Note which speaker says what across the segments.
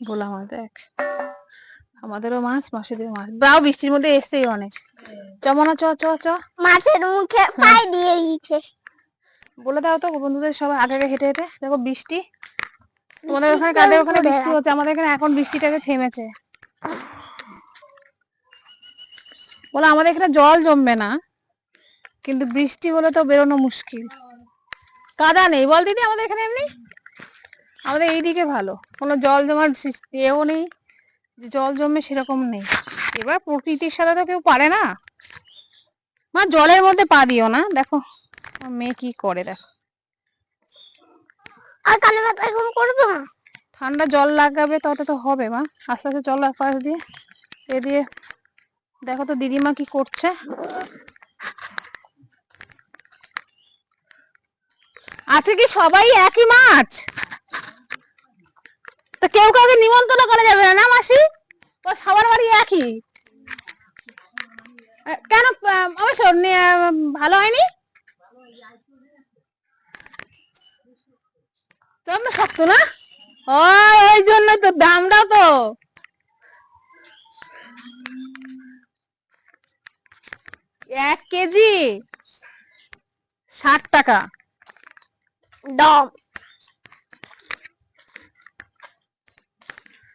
Speaker 1: ভোলা মাছ দেখ, আমাদেরও মাছ, মাসিদের মাছ। বাও বৃষ্টির মধ্যে এসছেই অনেক। চমনা চ চ চ,
Speaker 2: মাছের মুখে পাই দিয়ে দিয়েছে।
Speaker 1: বলে দাও তো বন্ধুদের সবাই আগে আগে হেঁটে হেঁটে। দেখো বৃষ্টি, তোমাদের ওখানে কাদের ওখানে বৃষ্টি হচ্ছে, আমাদের এখানে এখন বৃষ্টিটাকে থেমেছে। বলো আমাদের এখানে জল জমবে না, কিন্তু বৃষ্টি হলে তো বেরোনো মুশকিল। কাদা নেই বল দিদি আমাদের এখানে, এমনি আমাদের এইদিকে ভালো, কোনো জল জমার এও নেই যে জল জমবে, সেরকম নেই। এবার প্রকৃতির সাথে তো কেউ পারে না। মা জলের মধ্যে পা দিও না, দেখো মেয়ে কি করে দেখো।
Speaker 2: আর কানে মাথা এরকম করবো না,
Speaker 1: ঠান্ডা জল লাগাবে তত তো হবে মা, আস্তে আস্তে চলো এক পাশ দিয়ে এ দিয়ে। দেখো তো দিদিমা কি করছে। আছে কি সবাই একই মাছ, তো কেউ কাউকে নিমন্ত্রণ করা যাবে না মাসি, তো সবার বাড়ি একই কেন? অবশ্য ভালো হয়নি, চন্দ্র শক্ত না, ওই জন্য তো দামটা তো। 1 কেজি 60 টাকা
Speaker 2: ডম।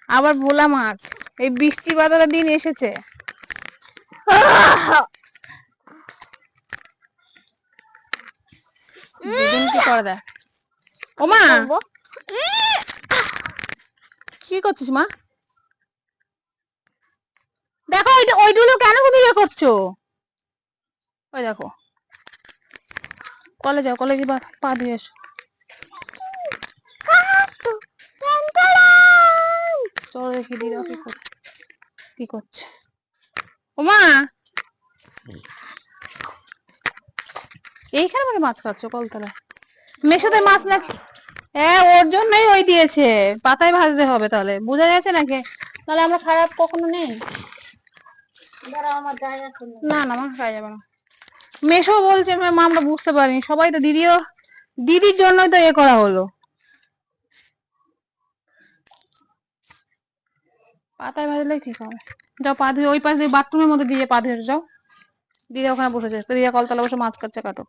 Speaker 1: আবার ভোলা মাছ, এই বৃষ্টি বাদলের দিন এসেছে। দিদিন কি করে দেখ। ও মা কি করছিস মা? দেখো ওইগুলো কেন তুমি ইয়ে করছো? ওই দেখো, কলে যাও, কলে গিয়ে পা ধুয়ে এসো। চলো দেখি দিদা কি করছে। ও মা এইখানে মানে মাছ খাচ্ছো কলতলায়? মেশোতে মাছ না, হ্যাঁ ওর জন্যই ওই দিয়েছে, পাতায় ভাজতে হবে, তাহলে বোঝা যাচ্ছে নাকি? তাহলে আমরা খারাপ কখনো নেই। না না মা খাওয়া যাবে না। মেশো বলছে মা, আমরা বুঝতে পারিনি, সবাই তো দিদির জন্যই তো এ করা হলো। পাতায় ভাজলেই ঠিক হবে। যাও পা ধুয়ে ওই পাশ দিয়ে বাথরুমের মধ্যে দিয়ে পা ধুয়ে যাও, দিদা ওখানে বসেছে, দিদা কলতলা বসে মাছ কাটছে, কাটো।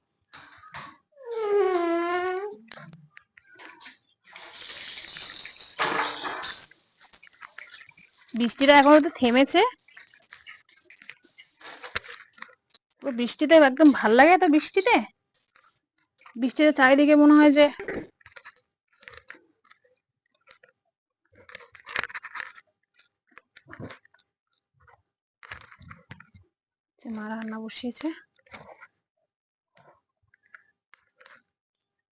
Speaker 1: বৃষ্টিটা এখনো তো থেমেছে, বৃষ্টিতে একদম ভাল লাগে তো। বৃষ্টিতে চারিদিকে মনে হয় যে মা রান্না বসিয়েছে।